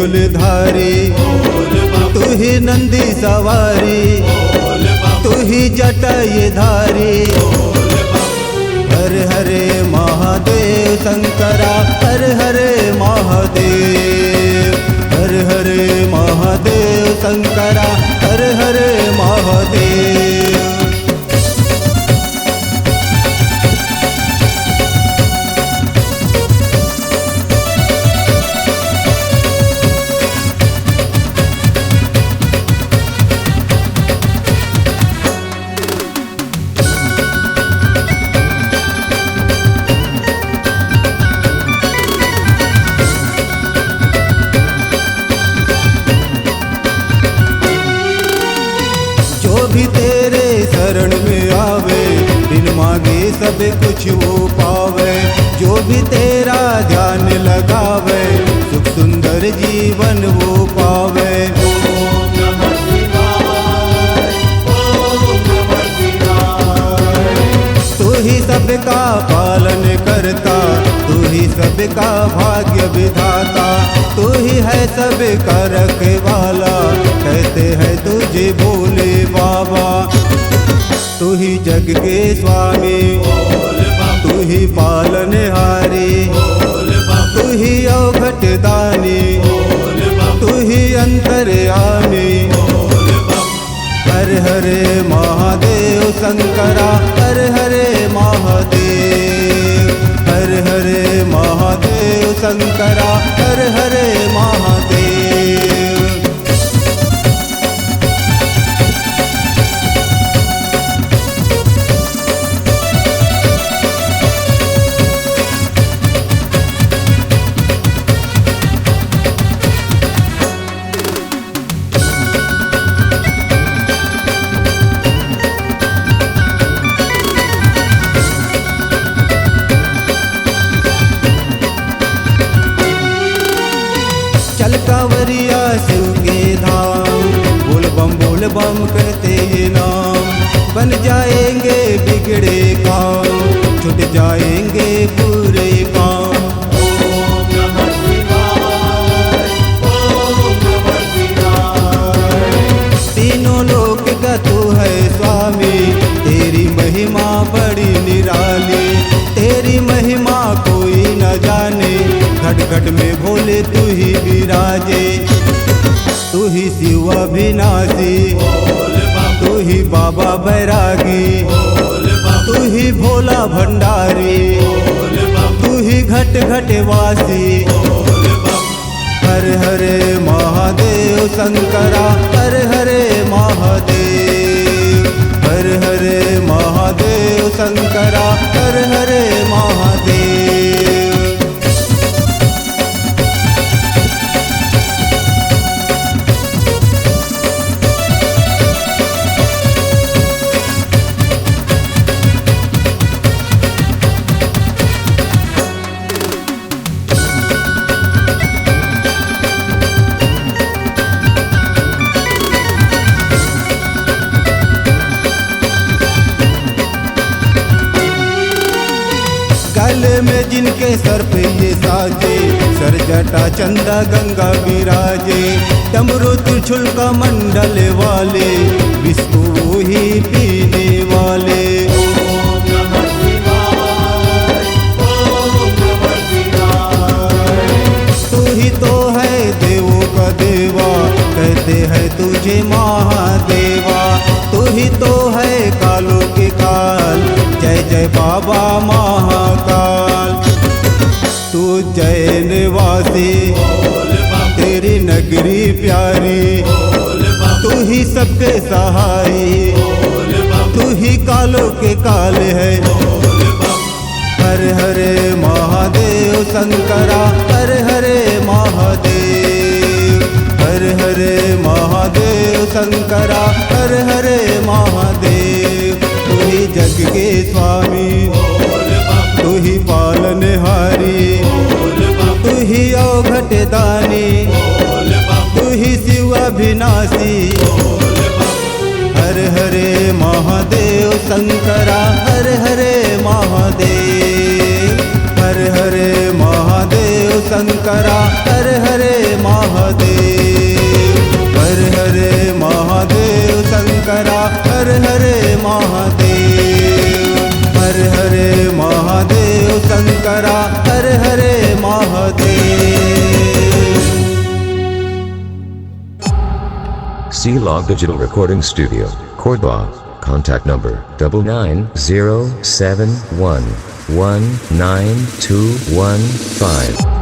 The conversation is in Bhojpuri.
धारी, तू ही नंदी सवारी, तू ही जटाई धारी। हर हरे महादेव शंकरा, हर हरे महादेव, हर हरे महादेव शंकरा, हर हरे महादेव। जो भी तेरे शरण में आवे, बिन मांगे सब कुछ वो पावे। जो भी तेरा ध्यान लगावे, सुख सुंदर जीवन वो पावे। तू ही सबका पालन करता, तू ही सबका भाग्य विधाता, तू ही है सबका रखवाला, कहते हैं तुझे भोले बाबा। तू ही जग के स्वामी, तू ही पालनहारी, तू ही अवघट दानी, तू ही अंतर्यामी। हर हरे महादेव शंकरा, हर हरे महादेव, हर हरे महादेव शंकरा, हर हरे महादेव। चल कांवरिया शिव के धाम, बोल बम कहते ये नाम। बन जाएंगे बिगड़े काम, छूट जाएंगे पूरे काम। तीनों लोक का तू है स्वामी, तेरी महिमा बड़ी निराली, तेरी महिमा कोई न जाने। घट घट में भोले तू ही विराजे, तू ही शिव अविनाशी, तू ही बाबा बैरागी, तू ही भोला भंडारी, तू ही घट घट वासी। हर हरे महादेव शंकरा, हर हरे महादेव, हर हरे महादेव शंकरा, हर हरे महादेव। गले में जिनके सर पे ये साजे, सर जटा चंदा गंगा विराजे। डमरू त्रिशूल का मंडल वाले, विष्णु वो ही पीने वाले। तू ही तो है देवों का देवा, कहते हैं तुझे महादेवा। तू ही तो है कालों के काल, जय जय बाबा महाकाल। तू जय निवासी, तेरी नगरी प्यारी, तू ही सबके सहाय, तू ही कालों के काल है। हर हरे महादेव शंकरा, हर हरे महादेव, हर हरे महादेव शंकरा, हर हरे महादेव। तू ही जग के स्वामी, तू ही पालनहारी, तू ही अवघट दानी, तू ही शिव अविनाशी। हर हरे महादेव शंकरा, हर हरे महादेव, हर हरे महादेव शंकरा हर हरे महादेव, हर हरे महादेव शंकरा हर हरे महादेव, हर हरे महादेव शंकरा हर हरे Mahadev. C-Log Digital Recording Studio, Cordoba. Contact number 9907119215.